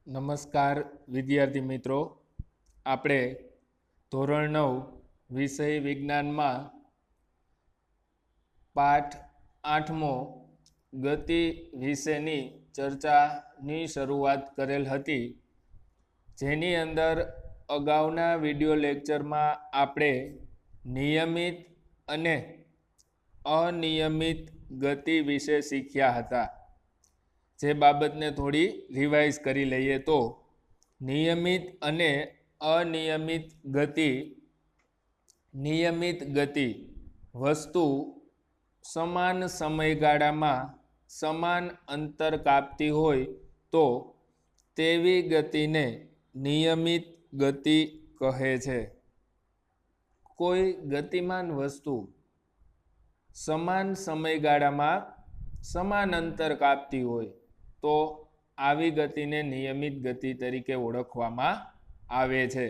નમસ્કાર વિદ્યાર્થી મિત્રો, આપણે ધોરણ 9 વિષય વિજ્ઞાનમાં પાઠ 8મો ગતિ વિશેની ચર્ચાની શરૂઆત કરેલ હતી, જેની અંદર અગાઉના વિડિયો લેક્ચરમાં આપણે નિયમિત અને અનિયમિત ગતિ વિશે શીખ્યા હતા। જે બાબતને થોડી રિવાઇઝ કરી લઈએ તો નિયમિત અને અનિયમિત ગતિ। નિયમિત ગતિ વસ્તુ સમાન સમયગાળામાં સમાન અંતર કાપતી હોય તો તેવી ગતિને નિયમિત ગતિ કહે છે। કોઈ ગતિમાન વસ્તુ સમાન સમયગાળામાં સમાન અંતર કાપતી હોય તો આવી ગતિને નિયમિત ગતિ તરીકે ઓળખવામાં આવે છે।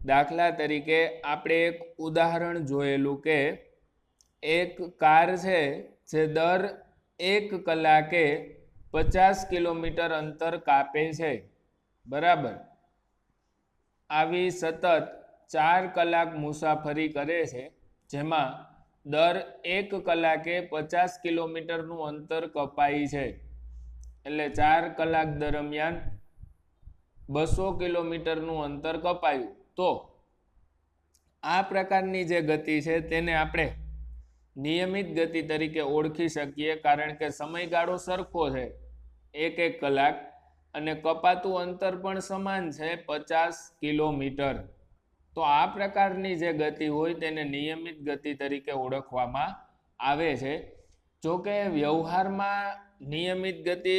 દાખલા તરીકે આપણે એક ઉદાહરણ જોયેલું કે એક કાર છે જે દર 1 કલાકે 50 કિલોમીટર અંતર કાપે છે, બરાબર। આવી સતત 4 કલાક મુસાફરી કરે છે, જેમાં દર 1 કલાકે 50 કિલોમીટરનું અંતર કપાય છે, એટલે 4 કલાક દરમિયાન 200 કિલોમીટરનું અંતર કપાયું। તો આ પ્રકારની જે ગતિ છે તેને આપણે નિયમિત ગતિ તરીકે ઓળખી શકીએ, કારણ કે સમયગાળો સરખો છે 1 કલાક અને કપાતું અંતર પણ સમાન છે 50 કિલોમીટર। તો આ પ્રકારની જે ગતિ હોય તેને નિયમિત ગતિ તરીકે ઓળખવામાં આવે છે। જો કે વ્યવહારમાં નિયમિત ગતિ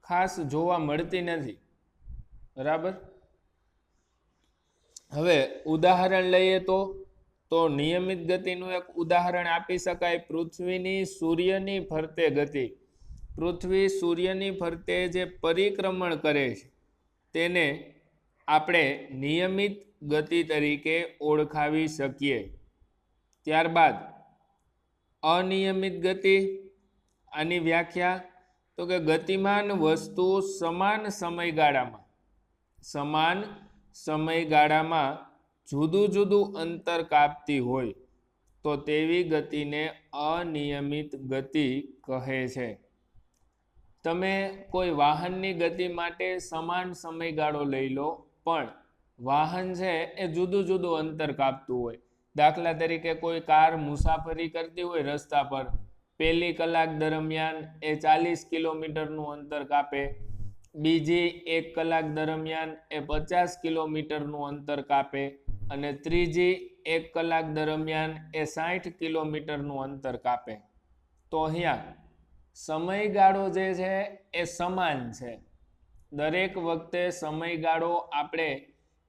ખાસ જોવા મળતી નથી, બરાબર। હવે ઉદાહરણ લઈએ તો નિયમિત ગતિનું એક ઉદાહરણ આપી શકાય પૃથ્વીની સૂર્યની ફરતે ગતિ। પૃથ્વી સૂર્યની ફરતે જે પરિક્રમણ કરે છે તેને આપણે નિયમિત ગતિ તરીકે ઓળખાવી શકીએ। ત્યારબાદ અનિયમિત ગતિ, આની વ્યાખ્યા તો કે ગતિમાન વસ્તુ સમાન સમયગાળામાં જુદું જુદું અંતર કાપતી હોય તો તેવી ગતિને અનિયમિત ગતિ કહે છે। તમે કોઈ વાહનની ગતિ માટે સમાન સમયગાળો લઈ લો, પણ વાહન છે એ જુદું જુદું અંતર કાપતું હોય। દાખલા તરીકે કોઈ કાર મુસાફરી કરતી હોય રસ્તા પર, પહેલી કલાક દરમિયાન એ 40 કિલોમીટરનું અંતર કાપે, બીજી 1 કલાક દરમિયાન એ 50 કિલોમીટરનું અંતર કાપે અને ત્રીજી 1 કલાક દરમિયાન એ 60 કિલોમીટરનું અંતર કાપે। તો અહીંયા સમયગાળો જે છે એ સમાન છે, દરેક વખતે સમયગાળો આપણે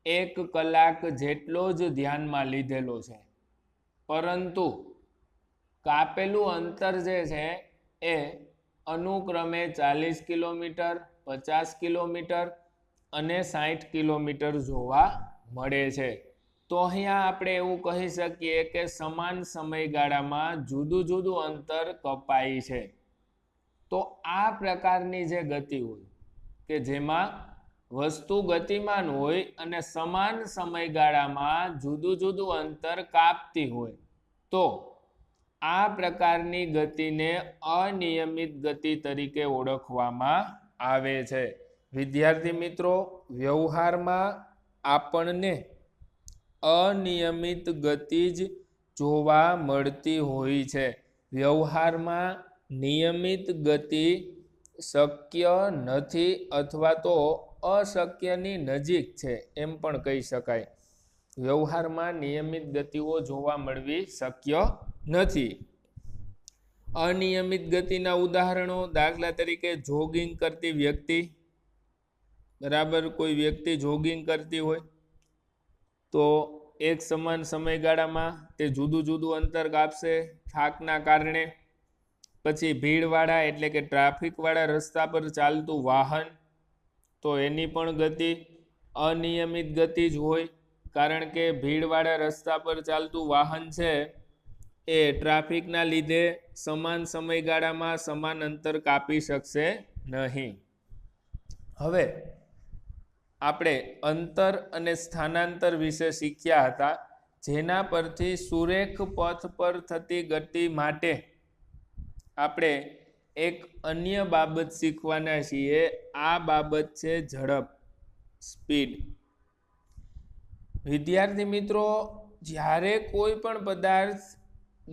1 કલાક જેટલો જ ધ્યાનમાં લીધેલો છે, પરંતુ કાપેલું અંતર જે છે એ અનુક્રમે 40 કિલોમીટર, 50 કિલોમીટર અને 60 કિલોમીટર જોવા મળે છે। તો અહીંયા આપણે એવું કહી શકીએ કે સમાન સમયગાળામાં જુદું જુદું અંતર કપાય છે। તો આ પ્રકારની જે ગતિ હોય કે જેમાં વસ્તુ ગતિમાન હોય અને સમાન સમયગાળામાં જુદું જુદું અંતર કાપતી હોય તો આ પ્રકારની ગતિને અનિયમિત ગતિ તરીકે ઓળખવામાં આવે છે। વિદ્યાર્થી મિત્રો, વ્યવહારમાં આપણને અનિયમિત ગતિ જ જોવા મળતી હોય છે। વ્યવહારમાં નિયમિત ગતિ શક્ય નથી અથવા તો અશક્યની નજીક છે એમ પણ કહી શકાય। વ્યવહારમાં નિયમિત ગતિઓ જોવા મળવી શક્ય નથી। અનિયમિત ગતિના ઉદાહરણો, દાખલા તરીકે જોગિંગ કરતી વ્યક્તિ, બરાબર। કોઈ વ્યક્તિ જોગિંગ કરતી હોય તો એક સમાન સમયગાળામાં તે જુદું જુદું અંતર કાપશે થાકના કારણે। પછી ભીડવાળા એટલે કે ટ્રાફિકવાળા રસ્તા પર ચાલતું વાહન, તો એની પણ ગતિ અનિયમિત ગતિ જ હોય, કારણ કે ભીડવાળા રસ્તા પર ચાલતું વાહન છે એ ટ્રાફિકના લીધે સમાન સમયગાળામાં સમાન અંતર કાપી શકશે નહીં। હવે આપણે અંતર અને સ્થાનાંતર વિશે શીખ્યા હતા, જેના પરથી સુરેખ પથ પર થતી ગતિ માટે આપણે એક અન્ય બાબત શીખવાના છીએ. આ બાબત છે ઝડપ, સ્પીડ. વિદ્યાર્થી મિત્રો, જ્યારે કોઈ પણ પદાર્થ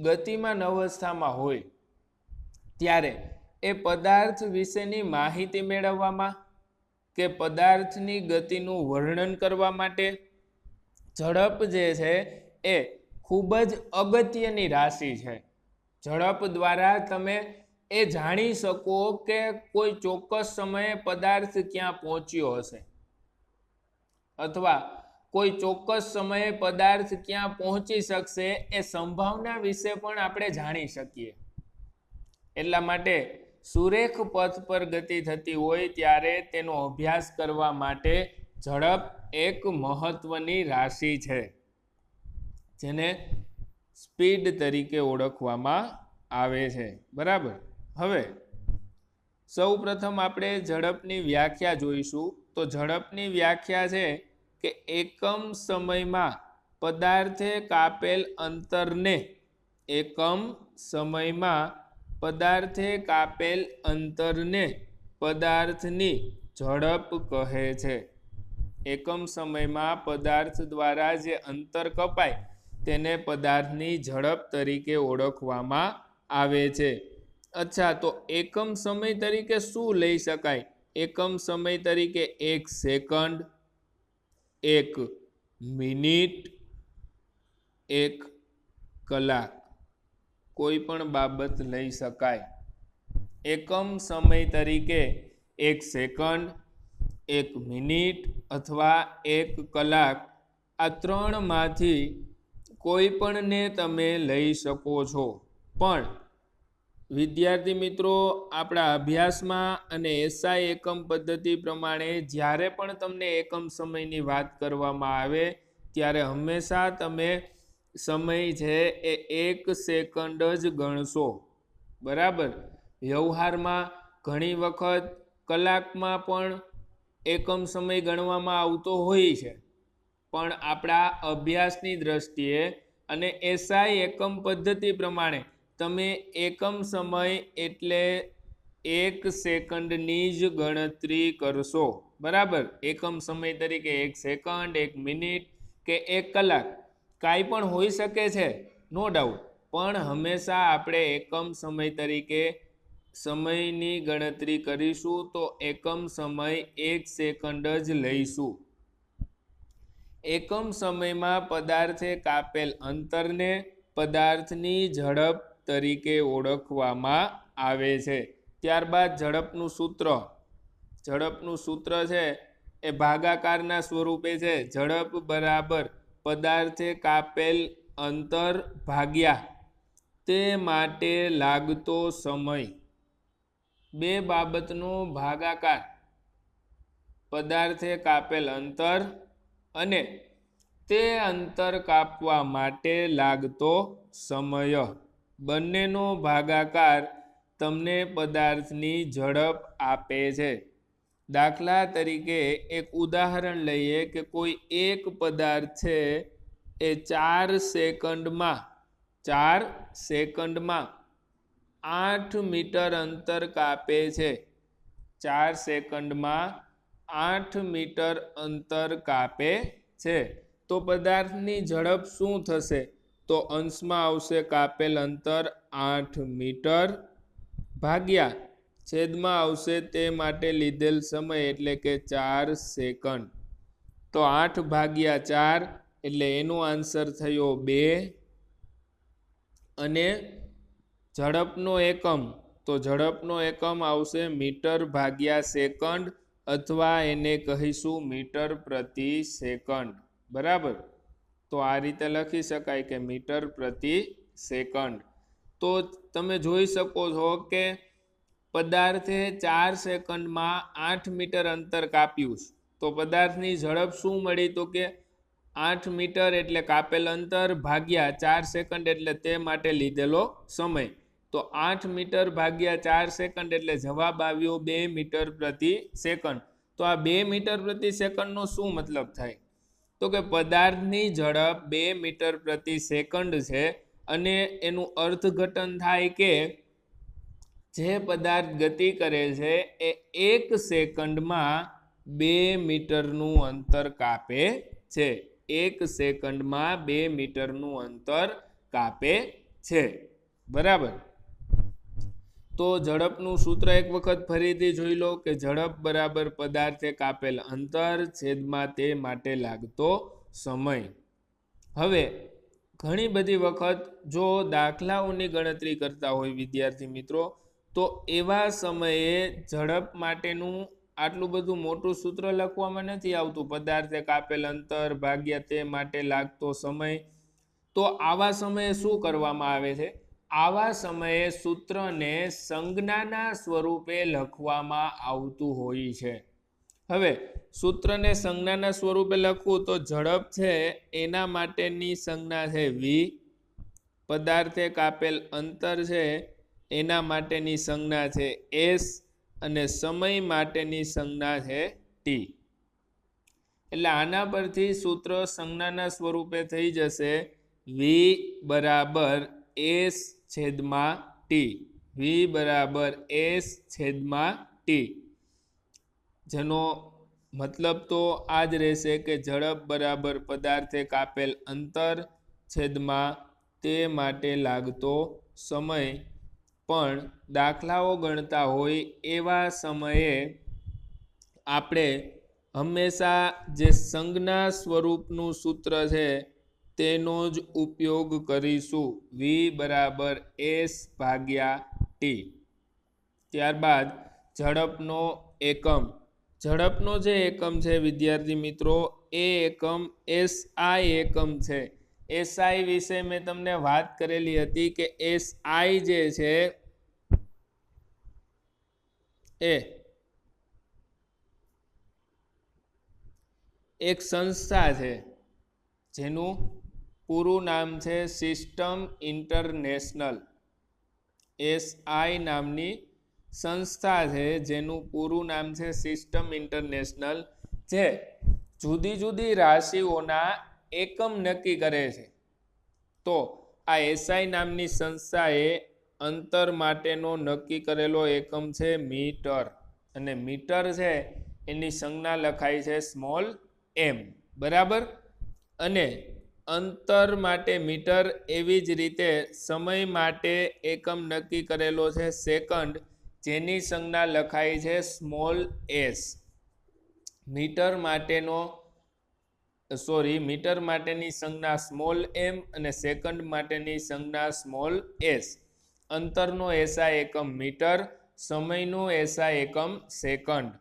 ગતિમાન અવસ્થામાં હોય ત્યારે એ પદાર્થ વિશેની માહિતી મેળવવામાં કે પદાર્થની ગતિનું વર્ણન કરવા માટે ઝડપ જે છે એ ખૂબ જ અગત્યની રાશિ છે. ઝડપ દ્વારા તમે એ જાણી શકો કે કોઈ ચોક્કસ સમયે પદાર્થ ક્યાં પહોંચ્યો હશે, અથવા કોઈ ચોક્કસ સમયે પદાર્થ ક્યાં પહોંચી શકશે એ સંભાવના વિશે પણ આપણે જાણી શકીએ. એટલા માટે સુરેખ પથ પર ગતિ થતી હોય ત્યારે તેનો અભ્યાસ કરવા માટે ઝડપ એક મહત્વની રાશિ છે, જેને સ્પીડ તરીકે ઓળખવામાં આવે છે. બરાબર. હવે સૌ પ્રથમ આપણે ઝડપની વ્યાખ્યા જોઈશું. તો ઝડપની વ્યાખ્યા છે કે એકમ સમયમાં પદાર્થે કાપેલ અંતરને પદાર્થની ઝડપ કહે છે. એકમ સમયમાં પદાર્થ દ્વારા જે અંતર કપાય તેને પદાર્થની ઝડપ તરીકે ઓળખવામાં આવે છે. અચ્છા, તો એકમ સમય તરીકે શું લઈ શકાય? એકમ સમય તરીકે 1 સેકન્ડ, 1 મિનિટ, 1 કલાક, કોઈ પણ બાબત લઈ શકાય. એકમ સમય તરીકે 1 સેકન્ડ, 1 મિનિટ અથવા 1 કલાક, આ ત્રણમાંથી કોઈ પણને તમે લઈ શકો છો. પણ વિદ્યાર્થી મિત્રો, આપણા અભ્યાસમાં અને એસઆઈ એકમ પદ્ધતિ પ્રમાણે જ્યારે પણ તમને એકમ સમયની વાત કરવામાં આવે ત્યારે હંમેશા તમે સમય છે એ 1 સેકન્ડ જ ગણશો. બરાબર. વ્યવહારમાં ઘણી વખત કલાકમાં પણ એકમ સમય ગણવામાં આવતો હોય છે, પણ આપણા અભ્યાસની દ્રષ્ટિએ અને એસઆઈ એકમ પદ્ધતિ પ્રમાણે તમે એકમ સમય એટલે 1 સેકન્ડની જ ગણતરી કરશો. બરાબર. એકમ સમય તરીકે 1 સેકન્ડ, 1 મિનિટ કે 1 કલાક કાંઈ પણ હોઈ શકે છે, નો ડાઉટ, પણ હંમેશા આપણે એકમ સમય તરીકે સમયની ગણતરી કરીશું તો એકમ સમય 1 સેકન્ડ જ લઈશું. એકમ સમયમાં પદાર્થે કાપેલ અંતરને પદાર્થની ઝડપ તરીકે ઓળખવામાં આવે છે. ત્યારબાદ ઝડપનું સૂત્ર છે એ ભાગાકારના સ્વરૂપે છે. ઝડપ બરાબર પદાર્થે કાપેલ અંતર ભાગ્યા તે માટે લાગતો સમય. બે બાબતનો ભાગાકાર, પદાર્થે કાપેલ અંતર અને તે અંતર કાપવા માટે લાગતો સમય, બંનેનો ભાગાકાર તમને પદાર્થની ઝડપ આપે છે. દાખલા તરીકે એક ઉદાહરણ લઈએ કે કોઈ એક પદાર્થ છે એ 4 સેકન્ડમાં 8 મીટર અંતર કાપે છે. 4 સેકન્ડમાં 8 મીટર અંતર કાપે છે. તો પદાર્થની ઝડપ શું થશે? તો અંશમાં આવશે કાપેલ અંતર 8 મીટર ભાગ્યા છેદમાં આવશે તે માટે લીધેલ સમય એટલે કે 4 સેકન્ડ. તો 8 ભાગ્યા 4 એટલે એનો આન્સર થયો 2. અને ઝડપનો એકમ આવશે મીટર ભાગ્યા સેકન્ડ, અથવા એને કહીશું મીટર પ્રતિ સેકન્ડ. બરાબર. તો આ રીતે લખી શકાય કે મીટર પ્રતિ સેકન્ડ. તો તમે જોઈ શકો છો કે પદાર્થે 4 સેકન્ડમાં 8 મીટર અંતર કાપ્યું. તો પદાર્થની ઝડપ શું મળી? તો કે 8 મીટર એટલે કાપેલ અંતર ભાગ્યા 4 સેકન્ડ એટલે તે માટે લીધેલો સમય. તો 8 મીટર ભાગ્યા 4 સેકન્ડ એટલે જવાબ આવ્યો 2 મીટર પ્રતિ સેકન્ડ. તો તો આ 2 મીટર પ્રતિ સેકન્ડનો શું મતલબ થાય? તો કે પદાર્થની ઝડપ 2 મીટર પ્રતિ સેકન્ડ છે અને એનું અર્થઘટન થાય કે જે પદાર્થ ગતિ કરે છે એ 1 સેકન્ડમાં 2 મીટરનું અંતર કાપે છે. 1 સેકન્ડમાં 2 મીટરનું અંતર કાપે છે. બરાબર. તો ઝડપનું સૂત્ર એક વખત ફરીથી જોઈ લો કે ઝડપ બરાબર પદાર્થે કાપેલ અંતર છેદમાં તે માટે લાગતો સમય. હવે ઘણી બધી વખત જો દાખલાઓની ગણતરી કરતા હોય વિદ્યાર્થી મિત્રો, તો એવા સમયે ઝડપ માટેનું આટલું બધું મોટું સૂત્ર લખવામાં નથી આવતું, પદાર્થે કાપેલ અંતર ભાગ્યા તે માટે લાગતો સમય. તો આવા સમયે શું કરવામાં આવે છે? આવા સમયે સૂત્રને સંજ્ઞાના સ્વરૂપે લખવામાં આવતું હોય છે. હવે સૂત્રને સંજ્ઞાના સ્વરૂપે લખવું તો ઝડપ છે એના માટેની સંજ્ઞા છે v, પદાર્થે કાપેલ અંતર છે એના માટેની સંજ્ઞા છે s અને સમય માટેની સંજ્ઞા છે t. એટલે આના પરથી સૂત્ર સંજ્ઞાના સ્વરૂપે થઈ જશે v બરાબર s છેદમાં t. v બરાબર s છેદમાં t, જેનો મતલબ તો આ જ રહેશે કે ઝડપ બરાબર પદાર્થે કાપેલ અંતર છેદમાં તે માટે લાગતો સમય. પણ દાખલાઓ ગણતા હોય એવા સમયે આપણે હંમેશા જે સંજ્ઞા સ્વરૂપનું સૂત્ર છે તેનો જ ઉપયોગ કરીશું, v બરાબર s ભાગ્યા t. ત્યારબાદ ઝડપનો એકમ. ઝડપનો જે એકમ છે વિદ્યાર્થી મિત્રો એ એકમ SI એકમ છે. SI વિશે મેં તમને વાત કરેલી હતી કે SI જે છે એ એક સંસ્થા છે જેનું પૂરું નામ છે સિસ્ટમ ઇન્ટરનેશનલ. SI નામની સંસ્થા છે જેનું પૂરું નામ છે સિસ્ટમ ઇન્ટરનેશનલ, જે જુદી જુદી રાશિઓના એકમ નક્કી કરે છે. તો આ SI નામની સંસ્થાએ અંતર માટેનો નક્કી કરેલો એકમ છે મીટર, અને મીટર છે એની સંજ્ઞા લખાય છે સ્મોલ m. બરાબર. અને અંતર માટે મીટર, એવી જ રીતે સમય માટે એકમ નક્કી કરેલો છે સેકન્ડ, જેની સંજ્ઞા લખાય છે સ્મોલ s. મીટર માટેની સંજ્ઞા સ્મોલ m અને સેકન્ડ માટેની સંજ્ઞા સ્મોલ s. અંતરનો SI એકમ મીટર, સમયનો SI એકમ સેકન્ડ.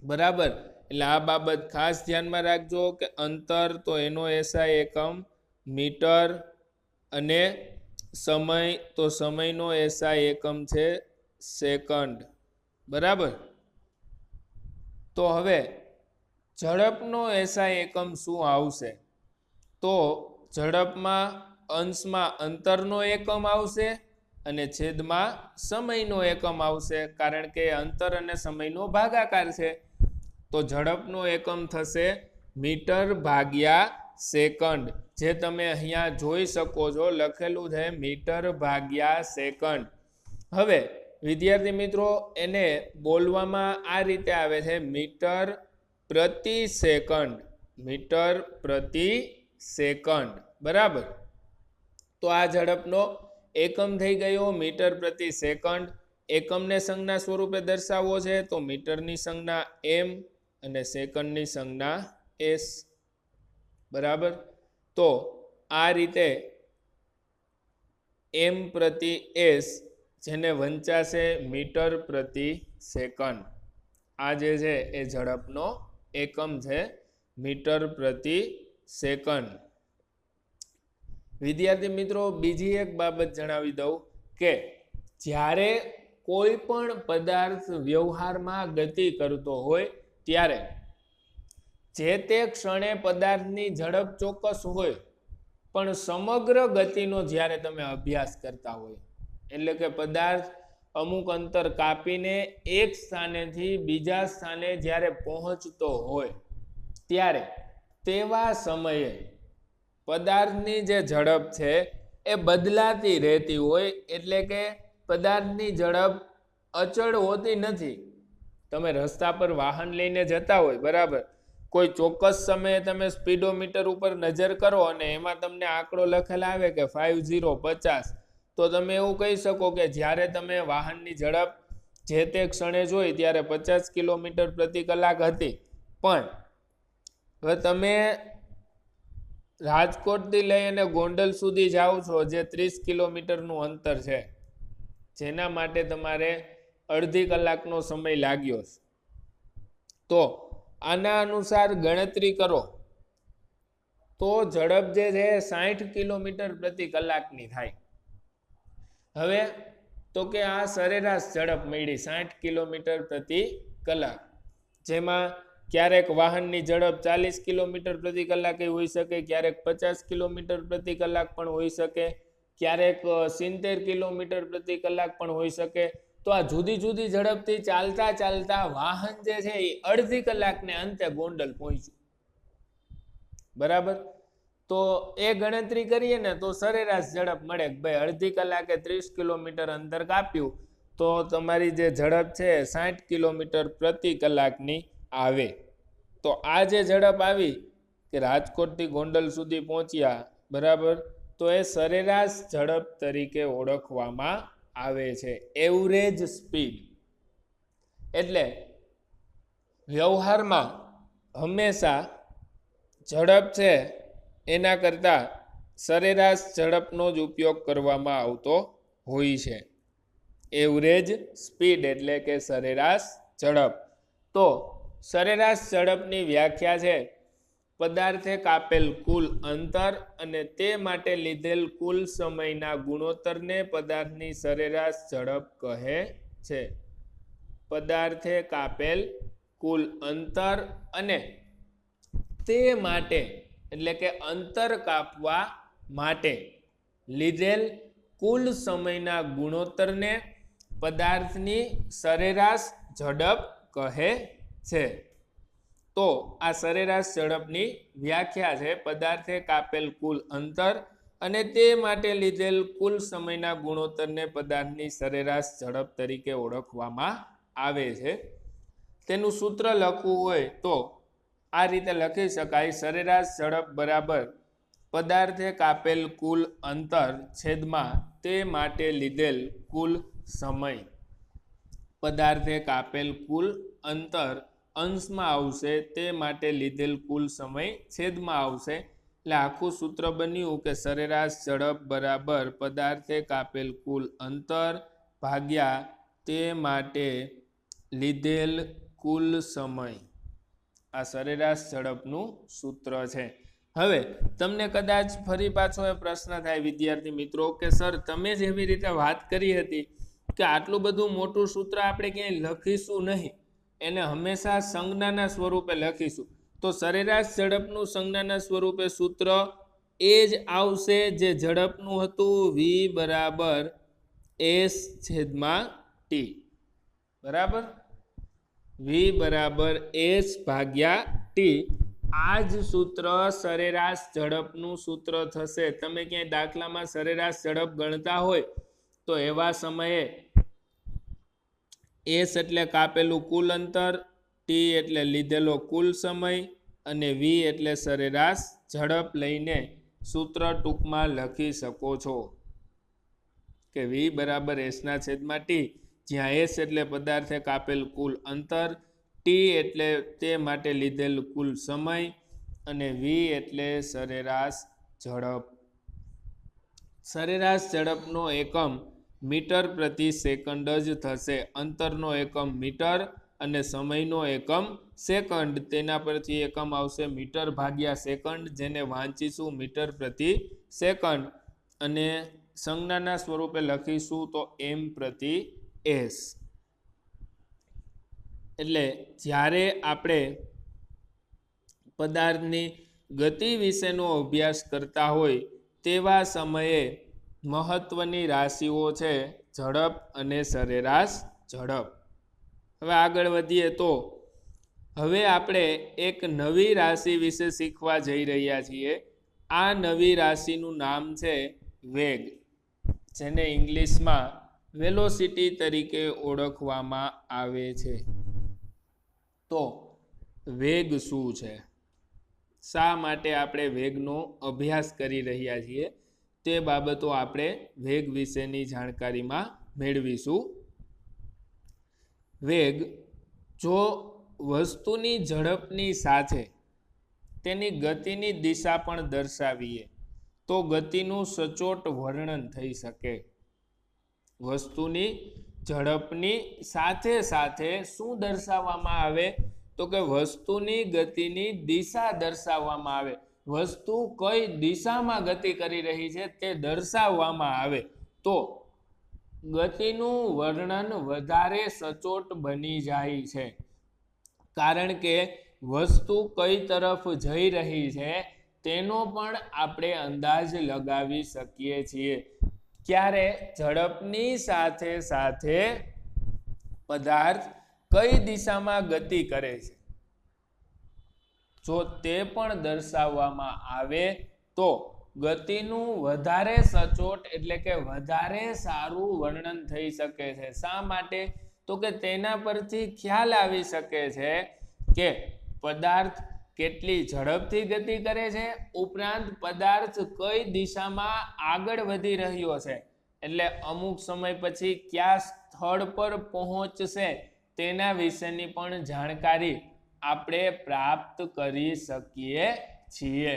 બરાબર. એટલે આ બાબત ખાસ ધ્યાનમાં રાખજો કે અંતર તો એનો SI એકમ મીટર અને સમય તો સમયનો SI એકમ છે સેકન્ડ. બરાબર. તો હવે ઝડપનો SI એકમ શું આવશે? તો ઝડપમાં અંશમાં અંતરનો એકમ આવશે અને છેદમાં સમયનો એકમ આવશે, કારણ કે અંતર અને સમયનો ભાગાકાર છે. તો ઝડપનો એકમ થશે મીટર ભાગ્યા સેકન્ડ, જે તમે અહીંયા જોઈ શકો છો લખેલું છે મીટર ભાગ્યા સેકન્ડ. હવે વિદ્યાર્થી મિત્રો એને બોલવામાં આ રીતે આવે છે મીટર પ્રતિ સેકન્ડ. મીટર પ્રતિ સેકન્ડ. બરાબર. તો આ ઝડપનો એકમ થઈ ગયો મીટર પ્રતિ સેકન્ડ. એકમને સંજ્ઞા સ્વરૂપે દર્શાવવો છે તો મીટરની સંજ્ઞા m અને સેકન્ડની સંજ્ઞા s. બરાબર. તો આ રીતે m પ્રતિ s, જેને વંચાશે મીટર પ્રતિ સેકન્ડ. આ જે છે એ ઝડપનો એકમ છે મીટર પ્રતિ સેકન્ડ. વિદ્યાર્થી મિત્રો બીજી એક બાબત જણાવી દઉં કે જ્યારે કોઈ પણ પદાર્થ વ્યવહારમાં ગતિ કરતો હોય ત્યારે જે તે ક્ષણે પદાર્થની ઝડપ ચોક્કસ હોય, પણ સમગ્ર ગતિનો જ્યારે તમે અભ્યાસ કરતા હોય, એટલે કે પદાર્થ અમુક અંતર કાપીને એક સ્થાનેથી બીજા સ્થાને જ્યારે પહોંચતો હોય ત્યારે તેવા સમયે પદાર્થની જે ઝડપ છે એ બદલાતી રહેતી હોય, એટલે કે પદાર્થની ઝડપ અચળ હોતી નથી. તમે રસ્તા પર વાહન લઈને જતા હોય, બરાબર, કોઈ ચોક્કસ સમયે તમે સ્પીડોમીટર ઉપર નજર કરો અને એમાં તમને આંકડો લખેલા આવે કે 50 તો તમે એવું કહી શકો કે જ્યારે તમે વાહનની ઝડપ જે તે ક્ષણે જોઈ ત્યારે 50 કિલોમીટર પ્રતિ કલાક હતી, પણ હવે તમે રાજકોટથી લઈ અને ગોંડલ સુધી જાઓ છો, જે 30 કિલોમીટરનું અંતર છે, જેના માટે તમારે અડધી કલાકનો સમય લાગ્યો છે. તો આના અનુસાર ગણતરી કરો તો ઝડપ જે છે 60 કિલોમીટર પ્રતિ કલાકની થાય. હવે તો કે આ સરેરાશ ઝડપ મળી 60 કિલોમીટર પ્રતિ કલાક, જેમાં ક્યારેક વાહનની ઝડપ 40 કિલોમીટર પ્રતિ કલાકે હોઈ શકે, ક્યારેક 50 કિલોમીટર પ્રતિ કલાક પણ હોઈ શકે, ક્યારેક 70 કિલોમીટર પ્રતિ કલાક પણ હોઈ શકે. તો આ જુદી જુદી ઝડપથી ચાલતા ચાલતા વાહન જે છે એ અડધી કલાકને અંતે ગોંડલ પહોંચ્યું, બરાબર. તો એ ગણતરી કરીએ ને તો સરેરાશ ઝડપ મળે કે ભાઈ અડધી કલાકે 30 કિલોમીટર અંતર કાપ્યું તો તમારી જે ઝડપ છે 60 કિલોમીટર પ્રતિ કલાકની આવે. તો આ જે ઝડપ આવી કે રાજકોટથી ગોંડલ સુધી પહોંચ્યા, બરાબર, તો એ સરેરાશ ઝડપ તરીકે ઓળખવામાં આવે છે, એવરેજ સ્પીડ. એટલે વ્યવહારમાં હંમેશા ઝડપ છે એના કરતાં સરેરાશ ઝડપનો જ ઉપયોગ કરવામાં આવતો હોય છે. એવરેજ સ્પીડ એટલે કે સરેરાશ ઝડપ. તો સરેરાશ ઝડપની વ્યાખ્યા છે પદાર્થે કાપેલ કુલ અંતર અને તે માટે લીધેલ કુલ સમયના ગુણોત્તરને પદાર્થની સરેરાશ ઝડપ કહે છે. પદાર્થે કાપેલ કુલ અંતર અને તે માટે એટલે કે અંતર કાપવા માટે લીધેલ કુલ સમયના ગુણોત્તરને પદાર્થની સરેરાશ ઝડપ કહે છે. તો આ સરેરાશ ઝડપની વ્યાખ્યા છે પદાર્થે કાપેલ કુલ અંતર અને તે માટે લીધેલ કુલ સમયના ગુણોત્તરને પદાર્થની સરેરાશ ઝડપ તરીકે ઓળખવામાં આવે છે. તેનું સૂત્ર લખવું હોય તો આ રીતે લખી શકાય: સરેરાશ ઝડપ બરાબર પદાર્થે કાપેલ કુલ અંતર છેદમાં તે માટે લીધેલ કુલ સમય. પદાર્થે કાપેલ કુલ અંતર અંશમાં આવશે, તે માટે લીધેલ કુલ સમય છેદમાં આવશે. એટલે આખું સૂત્ર બન્યું કે સરેરાશ ઝડપ બરાબર પદાર્થે કાપેલ કુલ અંતર ભાગ્યા તે માટે લીધેલ કુલ સમય. આ સરેરાશ ઝડપનું સૂત્ર છે. હવે તમને કદાચ ફરી પાછો એ પ્રશ્ન થાય વિદ્યાર્થી મિત્રો કે સર તમે જેવી રીતે વાત કરી હતી કે આટલું બધું મોટું સૂત્ર આપણે ક્યાંય લખીશું નહીં, એને હંમેશા સંજ્ઞાના સ્વરૂપે લખીશું. તો સરેરાશ ઝડપનું સંજ્ઞાના સ્વરૂપે સૂત્ર એ જ આવશે જે ઝડપનું હતું, v બરાબર s/t, બરાબર, v બરાબર s/t. આ જ સૂત્ર સરેરાશ ઝડપનું સૂત્ર થશે. તમે ક્યાંય દાખલામાં સરેરાશ ઝડપ ગણતા હોય તો એવા સમયે s એટલે કાપેલું કુલ અંતર, t એટલે લીધેલો કુલ સમય અને v એટલે સરેરાશ ઝડપ લઈને સૂત્ર ટૂંકમાં લખી શકો છો કે v બરાબર s/t, જ્યાં s એટલે પદાર્થે કાપેલ કુલ અંતર, t એટલે તે માટે લીધેલ કુલ સમય અને v એટલે સરેરાશ ઝડપ. સરેરાશ ઝડપનો એકમ મીટર પ્રતિ સેકન્ડ જ થશે. અંતરનો એકમ મીટર અને સમયનો એકમ સેકન્ડ. તેના પરથી એકમ આવશે મીટર ભાગ્યા સેકન્ડ, જેને વાંચીશું મીટર પ્રતિ સેકન્ડ અને સંજ્ઞાના સ્વરૂપે લખીશું તો m પ્રતિ s. એટલે જ્યારે આપણે પદાર્થની ગતિ વિશેનો અભ્યાસ કરતા હોય તેવા સમયે મહત્વની રાશિઓ છે ઝડપ અને સરેરાશ ઝડપ. હવે આગળ વધીએ તો હવે આપણે એક નવી રાશિ વિશે શીખવા જઈ રહ્યા છીએ. આ નવી રાશિનું નામ છે વેગ, જેને ઇંગ્લિશમાં વેલોસિટી તરીકે ઓળખવામાં આવે છે. તો વેગ શું છે, શા માટે આપણે વેગનો અભ્યાસ કરી રહ્યા છીએ, તે બાબતો આપણે વેગ વિશેની જાણકારીમાં મેળવીશું. વેગ જો વસ્તુની ઝડપની સાથે તેની ગતિની દિશા પણ દર્શાવીએ તો ગતિનું સચોટ વર્ણન થઈ શકે. વસ્તુની ઝડપની સાથે સાથે શું દર્શાવવામાં આવે, તો કે વસ્તુની ગતિની દિશા દર્શાવવામાં આવે. વસ્તુ કઈ દિશામાં ગતિ કરી રહી છે તે દર્શાવવામાં આવે તો ગતિનું વર્ણન વધારે સચોટ બની જાય છે. કારણ કે વસ્તુ કઈ તરફ જઈ રહી છે તેનો પણ આપણે અંદાજ લગાવી શકીએ છીએ. ક્યારે ઝડપની સાથે સાથે પદાર્થ કઈ દિશામાં ગતિ કરે છે, જો તે પણ દર્શાવવામાં આવે તો ગતિનું વધારે સચોટ એટલે કે વધારે સારું વર્ણન થઈ શકે છે. શા માટે, તો કે તેના પરથી ખ્યાલ આવી શકે છે કે પદાર્થ કેટલી ઝડપથી ગતિ કરે છે, ઉપરાંત પદાર્થ કઈ દિશામાં આગળ વધી રહ્યો છે, એટલે અમુક સમય પછી કયા સ્થળ પર પહોંચશે તેના વિશેની પણ જાણકારી આપણે પ્રાપ્ત કરી શકીએ છીએ.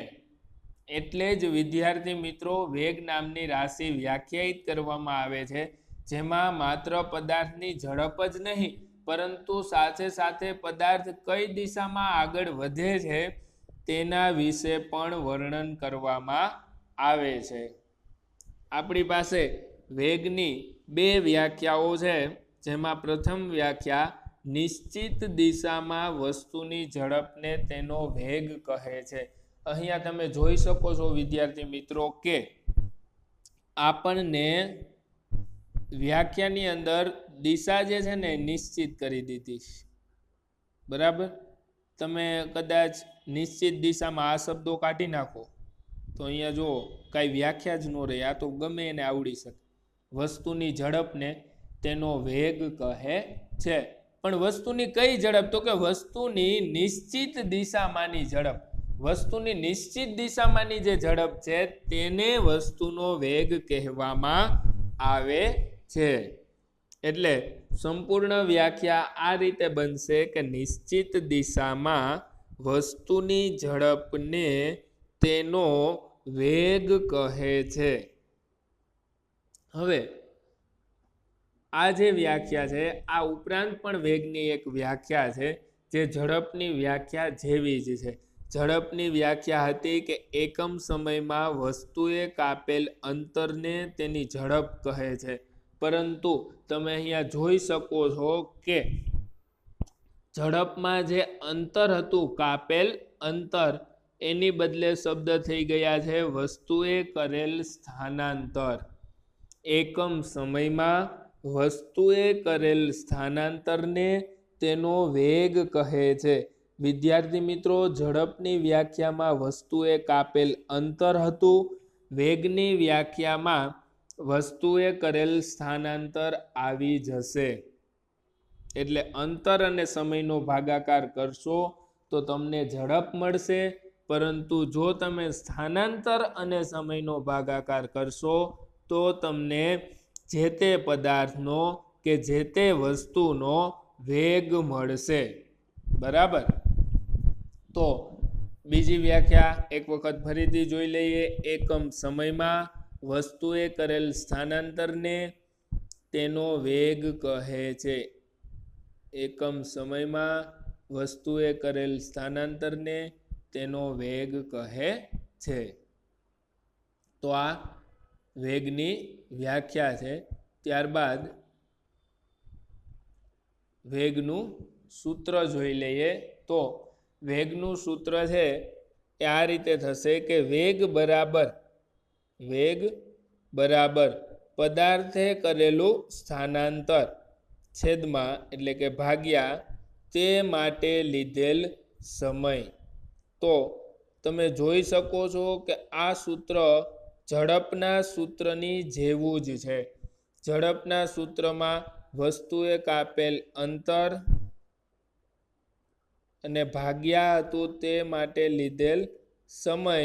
એટલે જ વિદ્યાર્થી મિત્રો વેગ નામની રાશિ વ્યાખ્યાયિત કરવામાં આવે છે, જેમાં માત્ર પદાર્થની ઝડપ જ નહીં પરંતુ સાથે સાથે પદાર્થ કઈ દિશામાં આગળ વધે છે તેના વિશે પણ વર્ણન કરવામાં આવે છે. આપણી પાસે વેગની બે વ્યાખ્યાઓ છે, જેમાં પ્રથમ વ્યાખ્યા નિશ્ચિત દિશામાં વસ્તુની ઝડપને તેનો વેગ કહે છે. અહીંયા તમે જોઈ શકો છો વિદ્યાર્થી મિત્રો કે આપણને વ્યાખ્યાની અંદર દિશા જે છે ને નિશ્ચિત કરી દીધી. બરાબર, તમે કદાચ નિશ્ચિત દિશામાં આ શબ્દો કાઢી નાખો તો અહીંયા જો કાંઈ વ્યાખ્યા જ ન રહે, આ તો ગમે એને આવડી શકે. વસ્તુની ઝડપને તેનો વેગ કહે છે. પણ વસ્તુની કઈ ઝડપ, તો કે વસ્તુની નિશ્ચિત દિશામાંની ઝડપ. વસ્તુની નિશ્ચિત દિશામાંની જે ઝડપ છે તેને વસ્તુનો વેગ કહેવામાં આવે છે. એટલે સંપૂર્ણ વ્યાખ્યા આ રીતે બનશે કે નિશ્ચિત દિશામાં વસ્તુની ઝડપને તેનો વેગ કહે છે. હવે આ જે વ્યાખ્યા છે આ ઉપરાંત પણ વેગની એક વ્યાખ્યા છે જે ઝડપની વ્યાખ્યા જેવી જ છે. ઝડપની વ્યાખ્યા હતી કે એકમ સમયમાં વસ્તુએ કાપેલ અંતરને તેની ઝડપ કહે છે. પરંતુ તમે અહીંયા જોઈ શકો છો કે ઝડપમાં જે અંતર હતું, કાપેલ અંતર, એની બદલે શબ્દ થઈ ગયા છે વસ્તુએ કરેલ સ્થાનાંતર. એકમ સમયમાં વસ્તુએ કરેલ સ્થાનાંતરને તેનો વેગ કહે છે. વિદ્યાર્થી મિત્રો, ઝડપની વ્યાખ્યામાં વસ્તુએ કાપેલ અંતર હતું, વેગની વ્યાખ્યામાં વસ્તુએ કરેલ સ્થાનાંતર આવી જશે. એટલે અંતર અને સમયનો ભાગાકાર કરશો તો તમને ઝડપ મળશે, પરંતુ જો તમે સ્થાનાંતર અને સમયનો ભાગાકાર કરશો તો તમને જે તે પદાર્થનો કે જે તે વસ્તુનો વેગ મળશે. બરાબર, તો બીજી વ્યાખ્યા એક વખત ફરીથી જોઈ લઈએ. એકમ સમયમાં વસ્તુએ કરેલ સ્થાનાંતરને તેનો વેગ કહે છે. એકમ સમયમાં વસ્તુએ કરેલ સ્થાનાંતરને તેનો વેગ કહે છે. તો આ વેગની વ્યાખ્યા છે. ત્યારબાદ વેગનું સૂત્ર જોઈ લઈએ. તો વેગનું સૂત્ર છે એ આ રીતે થશે કે વેગ બરાબર પદાર્થે કરેલું સ્થાનાંતર છેદમાં એટલે કે ભાગ્યા તે માટે લીધેલ સમય. તો તમે જોઈ શકો છો કે આ સૂત્ર ઝડપના સૂત્રની જેવું જ છે. ઝડપના સૂત્રમાં વસ્તુએ કાપેલ અંતર અને ભાગ્યા હતું તે માટે લીધેલ સમય.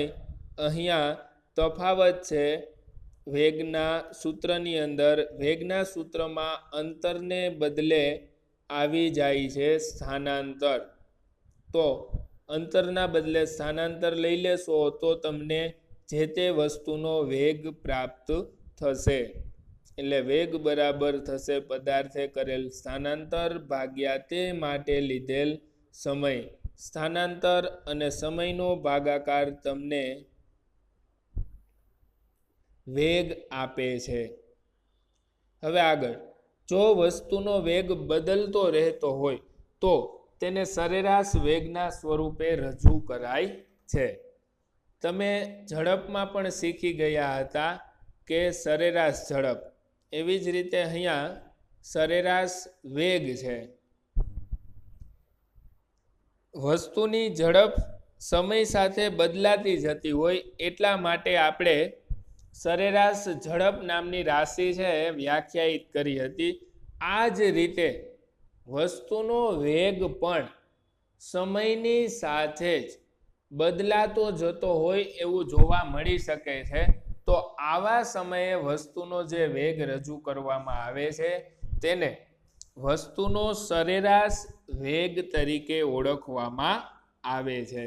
અહીંયા તફાવત છે. વેગના સૂત્રની અંદર વેગના સૂત્રમાં અંતરને બદલે આવી જાય છે સ્થાનાંતર. તો અંતરના બદલે સ્થાનાંતર લઈ લેશો તો તમને જે તે વસ્તુનો વેગ પ્રાપ્ત થશે. એટલે વેગ બરાબર થશે પદાર્થે કરેલ સ્થાનાંતર ભાગ્યા તે માટે લીધેલ સમય. સ્થાનાંતર અને સમયનો ભાગાકાર તમને વેગ આપે છે. હવે આગળ, જો વસ્તુનો વેગ બદલતો રહેતો હોય તો તેને સરેરાશ વેગના સ્વરૂપે રજૂ કરાય છે. તમે ઝડપમાં પણ શીખી ગયા હતા કે સરેરાશ ઝડપ, એવી જ રીતે અહીંયા સરેરાશ વેગ છે. વસ્તુની ઝડપ સમય સાથે બદલાતી જતી હોય એટલા માટે આપણે સરેરાશ ઝડપ નામની રાશિ છે વ્યાખ્યાયિત કરી હતી. આ જ રીતે વસ્તુનો વેગ પણ સમયની સાથે જ બદલાતો જતો હોય એવું જોવા મળી શકે છે. તો આવા સમયે વસ્તુનો જે વેગ રજૂ કરવામાં આવે છે તેને વસ્તુનો સરેરાશ વેગ તરીકે ઓળખવામાં આવે છે.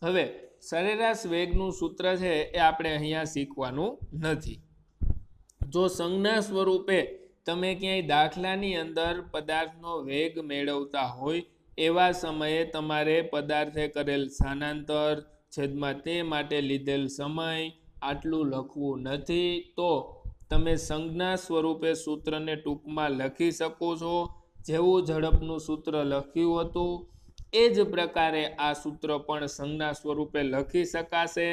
હવે સરેરાશ વેગનું સૂત્ર છે એ આપણે અહીંયા શીખવાનું નથી. જો સંજ્ઞા સ્વરૂપે તમે ક્યાંય દાખલાની અંદર પદાર્થનો વેગ મેળવતા હોય એવા સમયે તમારે પદાર્થે કરેલ સ્થાનાંતર છેદમાં તે માટે લીધેલ સમય આટલું લખવું નથી. તો તમે સંજ્ઞા સ્વરૂપે સૂત્રને ટૂંકમાં લખી શકો છો. જેવું ઝડપનું સૂત્ર લખ્યું હતું એ જ પ્રકારે આ સૂત્ર પણ સંજ્ઞા સ્વરૂપે લખી શકાશે.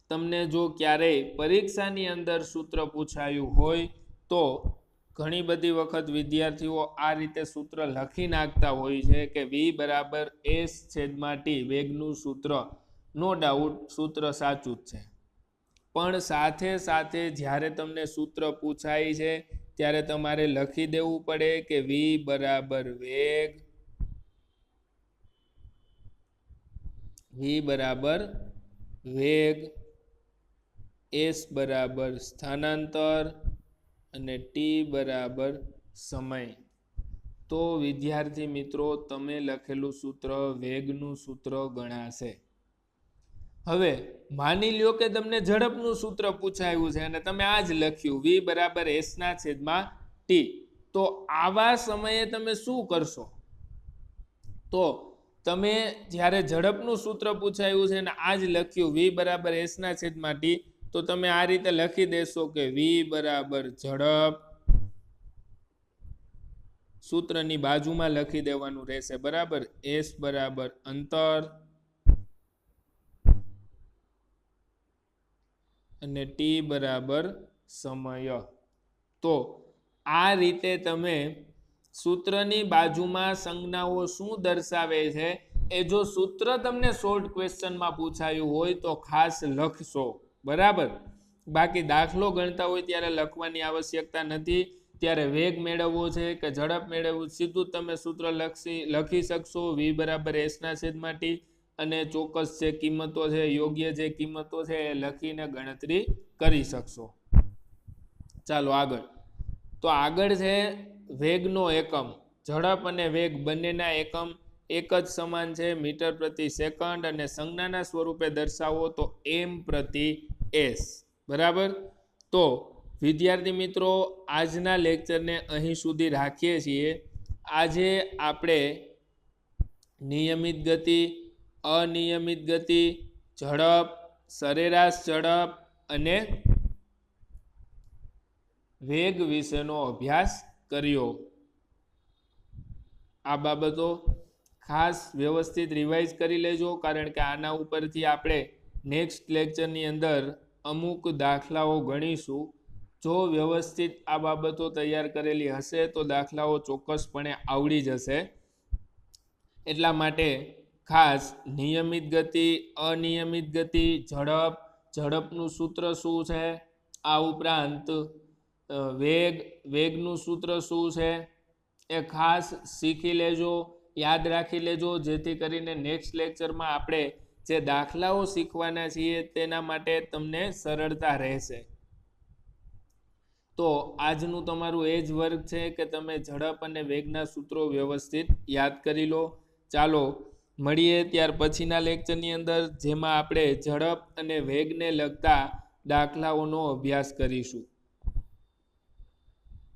તમને જો ક્યારેય પરીક્ષાની અંદર સૂત્ર પૂછાયું હોય તો ઘણી બધી વખત વિદ્યાર્થીઓ આ રીતે સૂત્ર લખી નાખતા હોય છે કે V બરાબર S છેદમાં T વેગનું સૂત્ર. નો ડાઉટ સૂત્ર સાચું જ છે, પણ સાથે સાથે જ્યારે તમને સૂત્ર પૂછાય છે ત્યારે તમારે લખી દેવું પડે કે V બરાબર વેગ, V બરાબર વેગ, S બરાબર સ્થાનાંતર અને T બરાબર સમય. તો વિદ્યાર્થી મિત્રો તમે લખેલું સૂત્ર વેગનું સૂત્ર ગણાશે. હવે માની લ્યો કે તમને ઝડપનું સૂત્ર પૂછાયું છે અને તમે આ જ લખ્યું V બરાબર S ના છેદમાં T. તો આવા સમયે તમે શું કરશો? તો તમે જ્યારે ઝડપનું સૂત્ર પૂછાયું છે અને આ જ લખ્યું V બરાબર S ના છેદમાં T, તો તમે આ રીતે લખી દેશો કે V બરાબર ઝડપ, સૂત્રની બાજુમાં લખી દેવાનું રહેશે બરાબર, S બરાબર અંતર અને T બરાબર સમય. તો આ રીતે તમે સૂત્રની બાજુમાં સંજ્ઞાઓ શું દર્શાવે છે એ જો સૂત્ર તમને શોર્ટ ક્વેશ્ચનમાં પૂછાયું હોય તો ખાસ લખશો બરાબર. બાકી દાખલો ગણતા હોય ત્યારે લખવાની આવશ્યકતા નથી. ત્યારે વેગ મેળવવો છે કે ઝડપ મેળવવું, સીધું તમે સૂત્ર લખી શકશો V બરાબર S ના છેદમાં T અને ચોક્કસ જે કિંમતો છે, યોગ્ય જે કિંમતો છે એ લખીને ગણતરી કરી શકશો. ચાલો આગળ. તો આગળ છે વેગનો એકમ. ઝડપ અને વેગ બંનેના એકમ એક જ સમાન છે, મીટર પ્રતિ સેકન્ડ, અને સંજ્ઞાના સ્વરૂપે દર્શાવો તો M પ્રતિ S બરાબર. તો વિદ્યાર્થી મિત્રો આજના લેક્ચરને અહીં સુધી રાખીએ છીએ. આજે આપણે નિયમિત ગતિ, અનિયમિત ગતિ, ઝડપ, સરેરાશ ઝડપ અને વેગ વિશેનો અભ્યાસ કર્યો. આ બાબતો ખાસ વ્યવસ્થિત રિવાઇઝ કરી લેજો, કારણ કે આના ઉપરથી આપણે નેક્સ્ટ લેક્ચરની અંદર અમુક દાખલાઓ ગણીશું. જો વ્યવસ્થિત આ બાબતો તૈયાર કરેલી હશે તો દાખલાઓ ચોક્કસપણે આવડી જશે. એટલા માટે ખાસ નિયમિત ગતિ, અનિયમિત ગતિ, ઝડપ, ઝડપનું સૂત્ર શું છે, આ ઉપરાંત વેગનું સૂત્ર શું છે એ ખાસ શીખી લેજો, યાદ રાખી લેજો, જેથી કરીને નેક્સ્ટ લેક્ચરમાં આપણે જે દાખલાઓ શીખવાના છીએ તેના માટે તમને સરળતા રહેશે. તો આજનું તમારું એ જ વર્ક છે કે તમે ઝડપ અને વેગના સૂત્રો વ્યવસ્થિત યાદ કરી લો. ચાલો મળીએ ત્યાર પછીના લેક્ચરની અંદર, જેમાં આપણે ઝડપ અને વેગને લગતા દાખલાઓનો અભ્યાસ કરીશું.